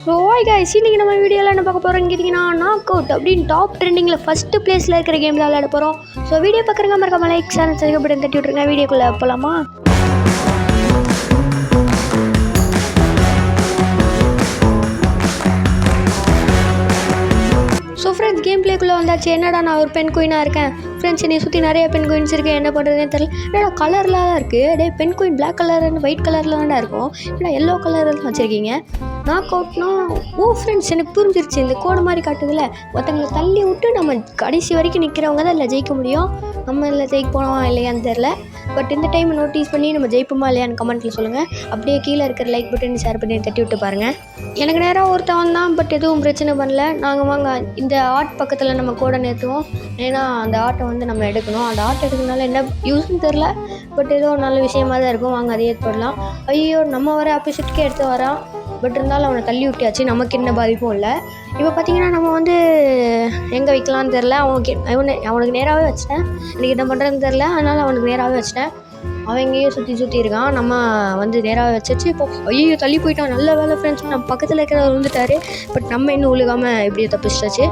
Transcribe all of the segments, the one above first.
So hi guys, இன்றைக்கி நம்ம வீடியோவில் என்ன பார்க்க போகிறோம்னு கேட்டிங்கன்னா நாக் அவுட் அப்படின்னு டாப் ட்ரெண்டிங்கில் ஃபஸ்ட்டு பிளேஸில் இருக்கிற கேம் தான் விளையாட போகிறோம். ஸோ வீடியோ பார்க்குறங்க மறக்காம லைக் சேனல் சப்ஸ்கிரைப் தட்டி விட்ருங்க. வீடியோக்குள்ளே போகலாமா? ஸோ ஃப்ரெண்ட்ஸ், கேம் பிளேக்குள்ளே வந்தாச்சு. என்னடா நான் ஒரு பென் குயினாக இருக்கேன் ஃப்ரெண்ட்ஸ், என்னை சுற்றி நிறைய பென் குயின்ஸ் இருக்குது. என்ன பண்ணுறதுனே தெரியல. என்னடா கலரில் தான் இருக்குது. டே பென் குயின் பிளாக் கலர்னு ஒயிட் கலரில் தான்டா இருக்கும். ஏன்னா எல்லோ கலரில் தான் வச்சுருக்கீங்க. நாக் அவுட்னா ஃப்ரெண்ட்ஸ் எனக்கு புரிஞ்சிருச்சு. இந்த கோடு மாதிரி காட்டுதில்ல, ஒருத்தங்களை தள்ளி விட்டு நம்ம கடைசி வரைக்கும் நிற்கிறவங்க தான் இதில் ஜெயிக்க முடியும். நம்ம இதில் ஜெயிக்க போனோமா இல்லையான்னு தெரில. பட் இந்த டைம் நோட்டீஸ் பண்ணி நம்ம ஜெயிப்போமா இல்லையான்னு கமெண்ட்டில் சொல்லுங்கள். அப்படியே கீழே இருக்கிற லைக் பட்டன் ஷேர் பண்ணி தட்டி விட்டு பாருங்கள். எனக்கு நேராக ஒருத்தவன் தான், பட் எதுவும் பிரச்சனை பண்ணல. நாங்கள் வாங்க இந்த ஆர்ட் பக்கத்தில் நம்ம கூட நிறுத்துவோம். ஏன்னா அந்த ஆர்ட்டை நம்ம எடுக்கணும். அந்த ஆர்ட் எடுக்கிறதுனால என்ன யூஸ்ன்னு தெரில, பட் ஏதோ நல்ல விஷயமா தான் இருக்கும். வாங்க அதை ஏற்படலாம். ஐயோ, நம்ம வர ஆப்போசிட்கே எடுத்து வரான். பட் இருந்தாலும் அவனை தள்ளி விட்டியாச்சு, நமக்கு என்ன பாதிப்பும் இல்லை. இப்போ பார்த்தீங்கன்னா நம்ம எங்கே வைக்கலான்னு தெரில. அவனுக்கு நேராகவே வச்சிட்டேன். எனக்கு என்ன பண்ணுறதுன்னு தெரில, அதனால் அவனுக்கு நேராகவே வச்சிட்டேன். அவன் எங்கேயோ சுற்றி இருக்கான். நம்ம நேராக வச்சாச்சு. இப்போ ஐயோ தள்ளி போயிட்டான். நல்ல வேலை ஃப்ரெண்ட்ஸ், நம்ம பக்கத்தில் இருக்கிறவர் விழுந்துட்டாரு. பட் நம்ம இன்னும் உழுகாமல் இப்படியே தப்பிச்சிட்டாச்சு.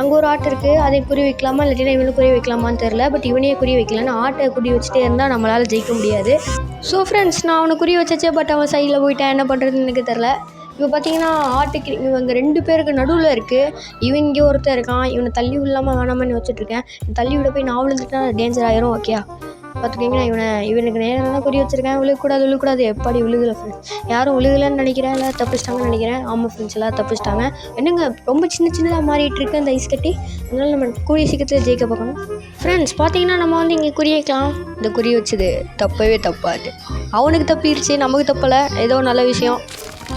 அங்கே ஒரு ஆட்டு இருக்குது, அதை குறி வைக்கலாமா இல்லாட்டினா இவனுக்கு குறி வைக்கலாமான்னு தெரில. பட் இவனையே குறி வைக்கலன்னு ஆட்டை குறி வச்சுட்டே இருந்தால் நம்மளால் ஜெயிக்க முடியாது. ஸோ ஃப்ரெண்ட்ஸ், நான் அவனை குறி வச்சாச்சு. பட் அவன் சைடில் போயிட்டான். என்ன பண்ணுறதுன்னு எனக்கு தெரில. இப்போ பார்த்தீங்கன்னா ஆட்டுக்கு இவங்க 2 பேருக்கு நடுவில் இருக்குது. இவன் இங்கே ஒருத்தர் இருக்கான். இவனை தள்ளி விடலாமல் வேணாமன்னு வச்சுட்ருக்கேன். தள்ளி விட போய் நான் விழுந்துட்டா டேஞ்சர் ஆயிரும். ஓகே பார்த்துக்கிங்கன்னா இவனுக்கு நேரம் தான் குறி வச்சுருக்கேன். விழுகக்கூடாது எப்படி விழுகலை ஃப்ரெண்ட்ஸ். யாரும் விழுகலைன்னு நினைக்கிறேன், இல்லை தப்பிச்சிட்டாங்கன்னு நினைக்கிறேன். ஆமாம் ஃப்ரெண்ட்ஸ், எல்லாம் தப்பிச்சிட்டாங்க. என்னங்க ரொம்ப சின்னதாக மாறிட்டு இருக்கு அந்த ஐஸ் கட்டி. அதனால நம்ம கூடிய சீக்கிரத்தில் ஜெயிக்க பார்க்கணும். ஃப்ரெண்ட்ஸ் பார்த்தீங்கன்னா நம்ம இங்கே குறி வைக்கலாம். இந்த குறி வச்சது தப்பவே தப்பாது. அவனுக்கு தப்பிடுச்சு, நமக்கு தப்பலை. ஏதோ நல்ல விஷயம்.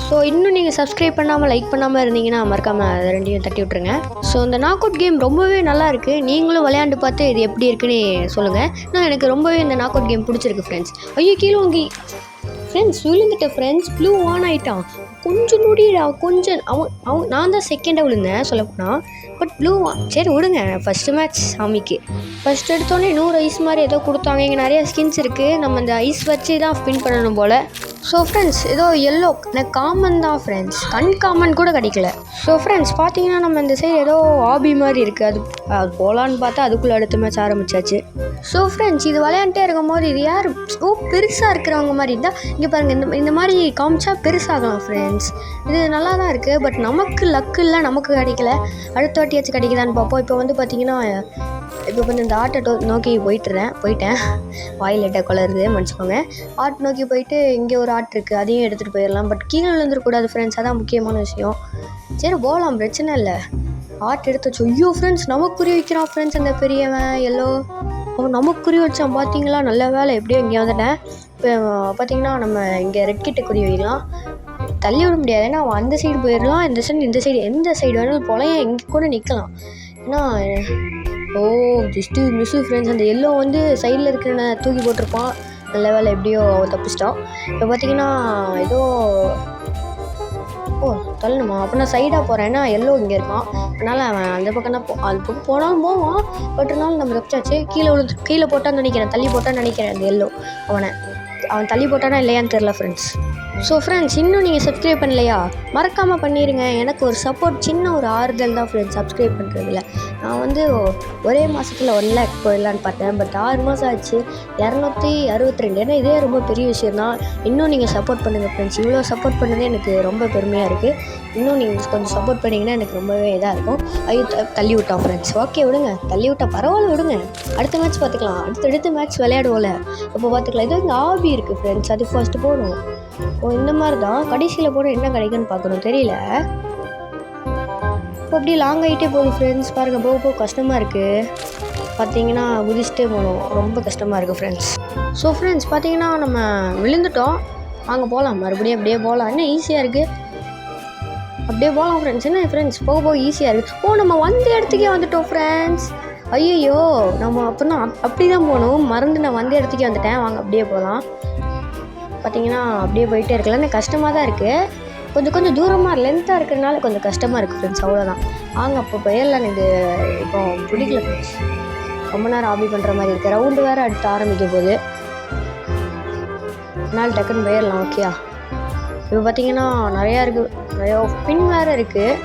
ஸோ இன்னும் நீங்கள் சப்ஸ்கிரைப் பண்ணாமல் லைக் பண்ணாமல் இருந்தீங்கன்னா மறக்காமல் அதை 2ஐயும் தட்டி விட்ருங்க. ஸோ இந்த நாக் அவுட் கேம் ரொம்பவே நல்லா இருக்குது. நீங்களும் விளையாண்டு பார்த்து இது எப்படி இருக்குன்னு சொல்லுங்கள். நான் எனக்கு ரொம்பவே இந்த நாக் அவுட் கேம் பிடிச்சிருக்கு ஃப்ரெண்ட்ஸ். ஐயோ கீழே வாங்கி ஃப்ரெண்ட்ஸ் விழுந்துட்டேன் ஃப்ரெண்ட்ஸ். ப்ளூ ஆன் ஆகிட்டான். கொஞ்சம் நொடிடா, கொஞ்சம் அவன் நான் தான் செகண்டாக விழுந்தேன் சொல்லப்போனால். பட் ப்ளூ சரி விடுங்க. ஃபஸ்ட்டு மேட்ச் சாமிக்கு ஃபஸ்ட் எடுத்தோடனே 100 ஐஸ் மாதிரி ஏதோ கொடுத்தாங்க. இங்கே நிறைய ஸ்கின்ஸ் இருக்குது. நம்ம இந்த ஐஸ் வச்சு தான் ஸ்பின் பண்ணணும் போல். ஸோ ஃப்ரெண்ட்ஸ் ஏதோ எல்லோ எனக்கு காமன் தான் ஃப்ரெண்ட்ஸ், காமன் கூட கிடைக்கல. ஸோ ஃப்ரெண்ட்ஸ் பார்த்தீங்கன்னா நம்ம இந்த சைடு ஏதோ ஆபி மாதிரி இருக்குது. அது போகலான்னு பார்த்தா அதுக்குள்ளே அடுத்த மேட்ச் ஆரம்பிச்சாச்சு. ஸோ ஃப்ரெண்ட்ஸ் இது விளையாண்டே இருக்கும் போது இது யார் பெருசாக இருக்கிறவங்க மாதிரி இருந்தால் இங்கே பாருங்கள். இந்த மாதிரி காமிச்சா பெருசாகலாம் ஃப்ரெண்ட்ஸ். இது நல்லா தான் இருக்குது. பட் நமக்கு லக்கு இல்லை, நமக்கு கிடைக்கல. அடுத்த வாட்டியாச்சும் கிடைக்குதான்னு பார்ப்போம். இப்போ பார்த்தீங்கன்னா இந்த ஆட்டை நோக்கி போயிட்டேன். வாயில் லைட்டாக குளருது, மன்னிச்சுக்கோங்க. ஆட் நோக்கி போயிட்டு இங்கே ஒரு ஆட் இருக்குது, அதையும் எடுத்துகிட்டு போயிடலாம். பட் கீழே விழுந்துடக்கூடாது ஃப்ரெண்ட்ஸ், அதான் முக்கியமான விஷயம். சரி போகலாம், பிரச்சனை இல்லை. ஆட் எடுத்து வச்சு ஐயோ ஃப்ரெண்ட்ஸ் நமக்கு குறி வைக்கிறான் ஃப்ரெண்ட்ஸ். அந்த பெரியவன் எல்லோ அவன் நமக்கு குறி வச்சான். பார்த்தீங்களா, நல்ல வேலை எப்படியோ இங்கே வந்துட்டேன். இப்போ பார்த்தீங்கன்னா நம்ம இங்கே ரெட் கிட்ட குறி வைக்கலாம். தள்ளி விட முடியாது, ஏன்னா அவன் அந்த சைடு போயிடலாம். இந்த சைடு எந்த சைடு வேணாலும் போல, இங்கே கூட நிற்கலாம். ஏன்னா ஜஸ்ட்டு மிஸ்ஸு ஃப்ரெண்ட்ஸ். அந்த எல்லோ சைடில் இருக்கிற தூக்கி போட்டிருப்பான். நல்ல வேலை எப்படியோ தப்பிச்சிட்டான். இப்போ பார்த்தீங்கன்னா ஏதோ தள்ளணுமா, அப்போ நான் சைடாக போகிறேன். ஏன்னா எல்லோ இங்கே இருக்கான். அதனால் அவன் அந்த பக்கம் தான் அது பக்கம் போனாலும் போவான். பட் இருந்தாலும் நம்ம தப்பிச்சாச்சு. கீழே போட்டான்னு நினைக்கிறேன், தள்ளி போட்டான்னு நினைக்கிறேன். அந்த எல்லோ அவன் தள்ளி போட்டானா இல்லையான்னு தெரில ஃப்ரெண்ட்ஸ். ஸோ ஃப்ரெண்ட்ஸ் இன்னும் நீங்கள் சப்ஸ்கிரைப் பண்ணலையா, மறக்காமல் பண்ணிடுங்க. எனக்கு ஒரு சப்போர்ட், சின்ன ஒரு ஆறுதல் தான் ஃப்ரெண்ட்ஸ் சப்ஸ்கிரைப் பண்ணுறதில்ல. நான் ஒரே மாதத்தில் 1 lakh போயிடலான்னு பார்த்தேன். பட் 6 மாதம் ஆச்சு, 262. ஏன்னா இதே ரொம்ப பெரிய விஷயம் தான். இன்னும் நீங்கள் சப்போர்ட் பண்ணுங்கள் ஃப்ரெண்ட்ஸ். இவ்வளோ சப்போர்ட் பண்ணதே எனக்கு ரொம்ப பெருமையாக இருக்குது. இன்னும் நீங்கள் கொஞ்சம் சப்போர்ட் பண்ணிங்கன்னா எனக்கு ரொம்பவே இதாக இருக்கும். ஐயோ தள்ளி விட்டான் ஃப்ரெண்ட்ஸ். ஓகே விடுங்க, தள்ளி விட்டால் பரவாயில்ல விடுங்க. அடுத்த மேட்ச் பார்த்துக்கலாம். அடுத்த மேட்ச் விளையாடுவோம்ல, அப்போ பார்த்துக்கலாம். ஏதோ இங்கே ஆபி இருக்குது ஃப்ரெண்ட்ஸ், அது ஃபர்ஸ்ட்டு போகணும். இந்த மாதிரி தான் கடைசியில் போட என்ன கிடைக்குன்னு பார்க்கணும், தெரியல. இப்போ அப்படியே லாங் ஆகிட்டே போகுது ஃப்ரெண்ட்ஸ். பாருங்கள், போக கஷ்டமாக இருக்குது. பார்த்தீங்கன்னா குதிச்சுட்டே போகணும், ரொம்ப கஷ்டமாக இருக்குது ஃப்ரெண்ட்ஸ். ஸோ ஃப்ரெண்ட்ஸ் பார்த்தீங்கன்னா நம்ம விழுந்துட்டோம். வாங்க போகலாம், மறுபடியும் அப்படியே போகலாம். என்ன ஈஸியாக இருக்குது, அப்படியே போகலாம் ஃப்ரெண்ட்ஸ். என்ன ஃப்ரெண்ட்ஸ் போக ஈஸியாக இருக்குது. நம்ம வந்த இடத்துக்கே வந்துட்டோம் ஃப்ரெண்ட்ஸ். ஐயோ நம்ம அப்படி தான் போகணும், மறந்து நான் வந்த இடத்துக்கே வந்துட்டேன். வாங்க அப்படியே போகலாம். பார்த்தீங்கன்னா அப்படியே போயிட்டே இருக்கலாம். எனக்கு கஷ்டமாக தான் இருக்குது. கொஞ்சம் தூரமாக லென்த்தாக இருக்கிறதுனால கொஞ்சம் கஷ்டமாக இருக்குது ஃப்ரெண்ட்ஸ், அவ்வளோதான். வாங்க அப்போ போயிடலாம். எனக்கு இப்போ பிடிக்கல ஃப்ரெண்ட்ஸ், ரொம்ப நேரம் ஆபி பண்ணுற மாதிரி இருக்குது. ரவுண்டு வேறு அடுத்து ஆரம்பிக்க போகுது. அதனால் டக்குன்னு போயிடலாம். ஓகேயா, இப்போ பார்த்தீங்கன்னா நிறையா இருக்குது. ஐயோ ஸ்பின் வேறு இருக்குது,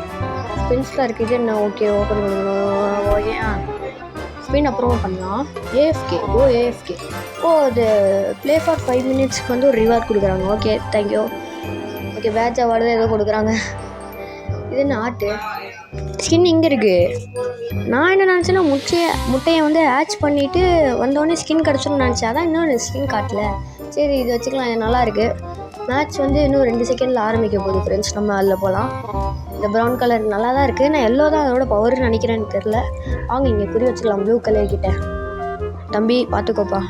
ஸ்பின்ஸ்லாம் இருக்குது. இது என்ன? ஓகே ஓப்பன் பண்ணணும். ஓகே ஸ்பின் அப்புறமா பண்ணலாம். ஏஎஃப்கே ஏஎஃப்கே இது ப்ளே ஃபார் 5 மினிட்ஸ்க்கு வந்து ஒரு ரிவார்ட் கொடுக்குறாங்க. Okay thank you. Okay badge award தான் ஏதோ கொடுக்குறாங்க. இது என்ன ஆட்டு ஸ்கின் இங்கே இருக்குது. நான் என்ன நினச்சேன்னா முட்டையை வந்து ஹேட்ச் பண்ணிவிட்டு வந்தோடனே ஸ்கின் கிடச்சிடும்னு நினச்சேன். அதான் இன்னொன்று ஸ்கின் காட்டல. சரி இது வச்சுக்கலாம், இது நல்லாயிருக்கு. மேட்ச் வந்து இன்னும் 2 செகண்டில் ஆரம்பிக்க போகுது ஃப்ரெண்ட்ஸ். நம்ம அதில் போகலாம். இந்த ப்ரௌன் கலர் நல்லா தான் இருக்குது. நான் எல்லோ தான் அதோட பவர்னு நினைக்கிறேன்னு தெரில. வாங்க இங்கே குறி வச்சுக்கலாம் ப்ளூ கலர் கிட்ட. தம்பி பார்த்துக்கோப்பா.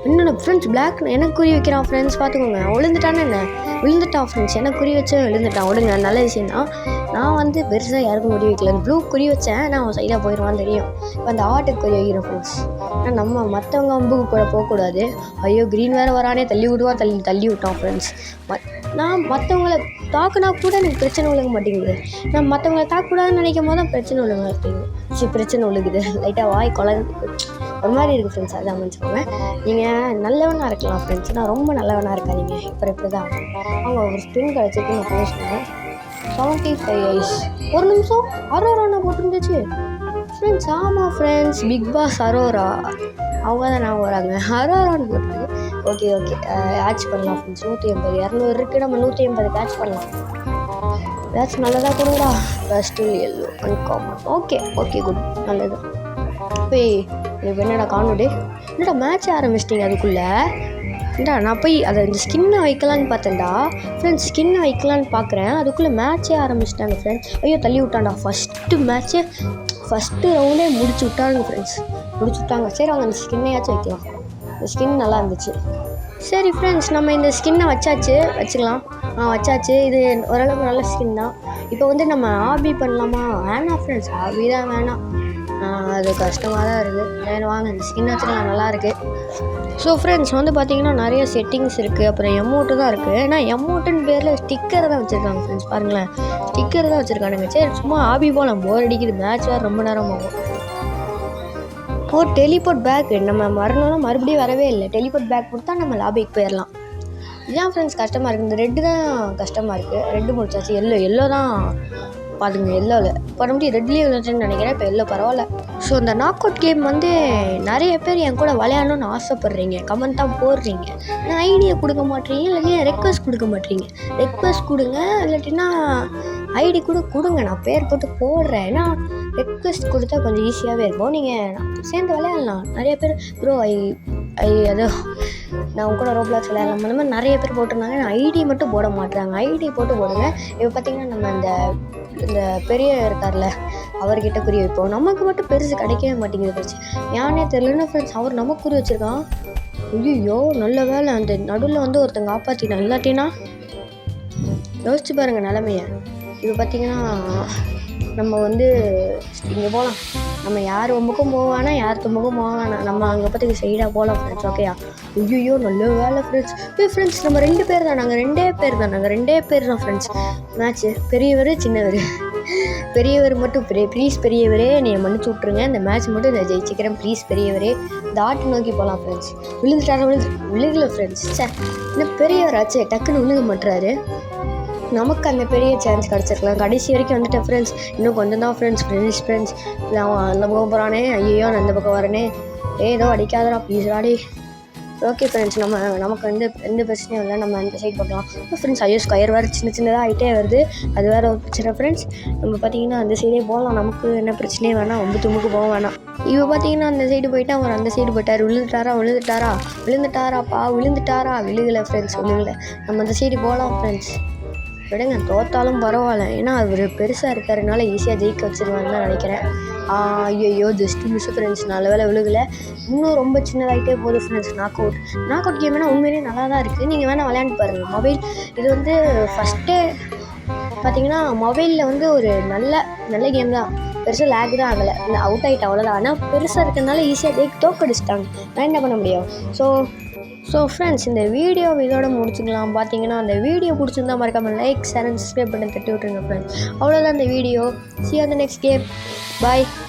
இன்னொன்று ஃப்ரெண்ட்ஸ் பிளாக் எனக்கு குறி வைக்கிறான் ஃப்ரெண்ட்ஸ், பார்த்துக்கோங்க. விழுந்துட்டான்னு என்ன? விழுந்துட்டான் ஃப்ரெண்ட்ஸ். எனக்கு குறி வச்சு விழுந்துட்டான். விடுங்க, நல்ல விஷயம் தான். நான் வந்து பெருசாக யாருக்கும் குறி வைக்கல. ப்ளூ குறி வச்சேன், நான் அவன் சைடாக போயிடுவான்னு தெரியும். இப்போ அந்த ஆட்டுக்கு குறி வைக்கிறேன் ஃப்ரெண்ட்ஸ். ஆனால் நம்ம மற்றவங்க அம்புக்கு கூட போகக்கூடாது. ஐயோ க்ரீன் வேறு வரானே, தள்ளி விடுவான். தள்ளி விட்டான் ஃப்ரெண்ட்ஸ். நான் மற்றவங்கள தாக்குனா கூட எனக்கு பிரச்சனை விழுக மாட்டேங்குது. நான் மற்றவங்கள தாக்கக்கூடாதுன்னு நினைக்கும் போது தான் பிரச்சனை விழுக மாட்டேங்குது. பிரச்சனை விழுகுது லைட்டாக, வாய் ஒரு மாதிரி இருக்குது ஃப்ரெண்ட்ஸ். அதான் நினச்சிக்கோங்க. நீங்கள் நல்லவனாக இருக்கலாம் ஃப்ரெண்ட்ஸ், நான் ரொம்ப நல்லவனாக இருக்காதீங்க. இப்படி தான் அவங்க ஒரு ஸ்பின் கிடச்சிருக்கு. நான் பேசுனேன் 75 ஐஸ். ஒரு நிமிஷம் அரோரானா போட்டுருந்துச்சு ஃப்ரெண்ட்ஸ். ஆமாம் ஃப்ரெண்ட்ஸ், பிக் பாஸ் அரோரா அவங்க தான் நான் வராங்க. அரோரான்னு போட்டுருக்கு. ஓகே ஆட்ச் பண்ணலாம் ஃப்ரெண்ட்ஸ். 180 200 இருக்குது. நம்ம 180 ஆட்ச் பண்ணலாம். ஏதாச்சும் நல்லதாக கொடுங்களா? First yellow uncommon. Okay good, நல்லது. போய் எனக்கு என்னடா காணோடு, என்னடா மேட்ச் ஆரம்பிச்சிட்டிங்க அதுக்குள்ளே? நான் போய் அதை இந்த ஸ்கின்னை வைக்கலான்னு பார்த்தேன்டா ஃப்ரெண்ட்ஸ். ஸ்கின்னை வைக்கலான்னு பார்க்குறேன், அதுக்குள்ளே மேட்ச்சே ஆரம்பிச்சிட்டாங்க ஃப்ரெண்ட்ஸ். ஐயோ தள்ளி விட்டான்டா. ஃபஸ்ட்டு ரவுண்டே முடிச்சு விட்டாங்க ஃப்ரெண்ட்ஸ். முடிச்சு விட்டாங்க. சரி அவங்க அந்த ஸ்கின்னையாச்சும் வைக்கலாம். இந்த ஸ்கின் நல்லா இருந்துச்சு. சரி ஃப்ரெண்ட்ஸ், நம்ம இந்த ஸ்கின்னை வச்சுக்கலாம். வச்சாச்சு. இது ஓரளவுக்கு நல்ல ஸ்கின் தான். இப்போ வந்து நம்ம ஆபி பண்ணலாமா? வேணாம் ஃப்ரெண்ட்ஸ், ஆபி தான் வேணாம். அது கஷ்டமாக தான் இருக்குது. வேணும் வாங்க இந்த ஸ்கின் வச்சுக்கலாம், நல்லாயிருக்கு. ஸோ ஃப்ரெண்ட்ஸ் வந்து பார்த்திங்கன்னா நிறைய செட்டிங்ஸ் இருக்குது. அப்புறம் எமௌண்ட்டு தான் இருக்குது. ஏன்னா எமௌண்ட்டுன்னு பேரில் ஸ்டிக்கர் தான் வச்சுருக்காங்க ஃப்ரெண்ட்ஸ். பாருங்களேன், ஸ்டிக்கர் தான் வச்சுருக்கானுங்க. சரி சும்மா ஆபி போகலாம், போர் அடிக்குது. மேட்ச் வேறு ரொம்ப நேரம் ஆகும். டெலிபோர்ட் பேக் நம்ம வரணும்னா மறுபடியும் வரவே இல்லை. டெலிபோர்ட் பேக் கொடுத்தா நம்ம லாபிக்கு போயிடலாம். இதுதான் ஃப்ரெண்ட்ஸ் கஷ்டமாக இருக்குது. இந்த ரெட்டு தான் கஷ்டமாக இருக்குது. ரெட்டு முடிச்சாச்சு. எல்லோ தான் பாருங்க. எல்லோவில் மறுபடியும் ரெட்லேயே விளையாட்டுன்னு நினைக்கிறேன். இப்போ எல்லோ பரவாயில்ல. ஸோ இந்த நாக் அவுட் கேம் வந்து நிறைய பேர் என் கூட விளையாடணும்னு ஆசைப்பட்றீங்க, கமெண்ட்டாக போடுறீங்க. நான் ஐடியா கொடுக்க மாட்டேறீங்க, இல்லாட்டி ரெக்வஸ்ட் கொடுக்க மாட்டேறீங்க. ரெக்வஸ்ட் கொடுங்க, இல்லாட்டின்னா ஐடி கூட கொடுங்க, நான் பேர் போட்டு போடுறேன். ஏன்னா ரெக்வஸ்ட் கொடுத்தா கொஞ்சம் ஈஸியாகவே இருக்கும். நீங்கள் சேர்ந்து விளையாடலாம். நிறைய பேர் ப்ரோ அதோ நான் உங்க கூட ரோப்ளாக்ஸ் விளையாடலாம். அந்த மாதிரி நிறைய பேர் போட்டிருந்தாங்க. ஐடி மட்டும் போட மாட்டுறாங்க. ஐடி போட்டு போடுங்க. இப்போ பார்த்தீங்கன்னா நம்ம இந்த பெரிய இருக்கார்ல, அவர்கிட்ட குறி வைப்போம். நமக்கு மட்டும் பெருசு கிடைக்கவே மாட்டேங்குது ஃப்ரெண்ட்ஸ். ஏன்னே தெரியலன்னா ஃப்ரெண்ட்ஸ், அவர் நமக்கு குறி வச்சுருக்கான். ஐயோ நல்ல வேலை அந்த நடுவில் வந்து ஒருத்தங்க காப்பாற்றினா, இல்லாட்டினா யோசிச்சு பாருங்கள் நிலமைய. இப்போ பார்த்தீங்கன்னா நம்ம வந்து இங்கே போகலாம். நம்ம யார் ரொம்பக்கும் போவானா, யார் தும்பக்கும் போவானா, நம்ம அங்கே பார்த்துக்கு சைடாக போகலாம் ஃப்ரெண்ட்ஸ். ஓகேயா? ஐயோ நல்ல வேலை ஃப்ரெண்ட்ஸ். ஃப்ரெண்ட்ஸ் நம்ம 2 பேர் தான். நாங்கள் 2 பேர் தான் ஃப்ரெண்ட்ஸ். மேட்ச்சு பெரியவர் சின்னவர். பெரியவர் மட்டும் ப்ளீஸ் பெரியவரே என்னை மன்னிச்சு விட்ருங்க. இந்த மேட்ச் மட்டும் நான் ஜெயிச்சுக்கிறேன் ப்ளீஸ் பெரியவரே. இந்த ஆட்டை நோக்கி போகலாம் ஃப்ரெண்ட்ஸ். விழுகலை ஃப்ரெண்ட்ஸ். இன்னும் பெரியவராச்சு டக்குன்னு விழுக மாட்டுறாரு. நமக்கு அந்த பெரிய சான்ஸ் கிடச்சிருக்கலாம். கடைசி வரைக்கும் வந்துட்டேன் ஃப்ரெண்ட்ஸ். இன்னும் கொஞ்சம் தான் ஃப்ரெண்ட்ஸ். இல்லை அவன் அந்த பக்கம் போகிறானே, ஐயோ நான் அந்த பக்கம் வரனே, ஏதோ அடிக்காதடா ப்ளீஸ் ராடி. ஓகே ஃப்ரெண்ட்ஸ், நமக்கு வந்து எந்த பிரச்சனையும் இல்லை. நம்ம அந்த சைடு பார்க்கலாம் ஃப்ரெண்ட்ஸ். ஐயோ ஸ்கொயர் வேறு சின்னதாக ஆகிட்டே வருது. அது வேறு ஒரு பிரச்சனை ஃப்ரெண்ட்ஸ். நம்ம பார்த்தீங்கன்னா அந்த சைடே போகலாம். நமக்கு என்ன பிரச்சனையும் வேணாம், ரொம்ப தும்புக்கு போக வேணாம். இப்போ பார்த்தீங்கன்னா அந்த சைடு போயிட்டு அவர் அந்த சைடு போயிட்டார். விழுந்துட்டாராப்பா. விழுகலை ஃப்ரெண்ட்ஸ், விழுகலை. நம்ம அந்த சைடு போகலாம் ஃப்ரெண்ட்ஸ். விடுங்க, தோத்தாலும் பரவாயில்ல. ஏன்னா அவர் பெருசாக இருக்கிறதுனால ஈஸியாக ஜெயிக்க வச்சுருவான்னு தான் நினைக்கிறேன். ஐயோ ஜஸ்ட் மிஸ் ஃப்ரெண்ட்ஸ். நல்ல வேலை விழுகலை. இன்னும் ரொம்ப சின்னதாகிட்டே போகுது ஃப்ரெண்ட்ஸ். நாக் அவுட் கேம் வேணால் உண்மையிலேயே நல்லா தான் இருக்குது. நீங்கள் வேணால் விளையாண்டு பாருங்கள். மொபைல் இது வந்து ஃபஸ்ட்டே பார்த்தீங்கன்னா மொபைலில் வந்து ஒரு நல்ல கேம் தான். பெருசாக லேக் தான் ஆகலை. இல்லை அவுட் ஆகிட்டு அவ்வளோதான். ஆனால் பெருசாக இருக்கிறதுனால ஈஸியாக தோக்கடிச்சிட்டாங்க. நான் என்ன பண்ண முடியும்? ஸோ ஃப்ரெண்ட்ஸ், இந்த வீடியோ இதோட முடிச்சுக்கலாம். பார்த்தீங்கன்னா அந்த வீடியோ பிடிச்சிருந்தா மறக்காமல் லைக், ஷேர் அண்ட் சப்ஸ்கிரைப் பண்ணி தட்டி விட்டுருங்க ஃப்ரெண்ட்ஸ். அவ்வளோதான் இந்த video. See you on the next game. Bye.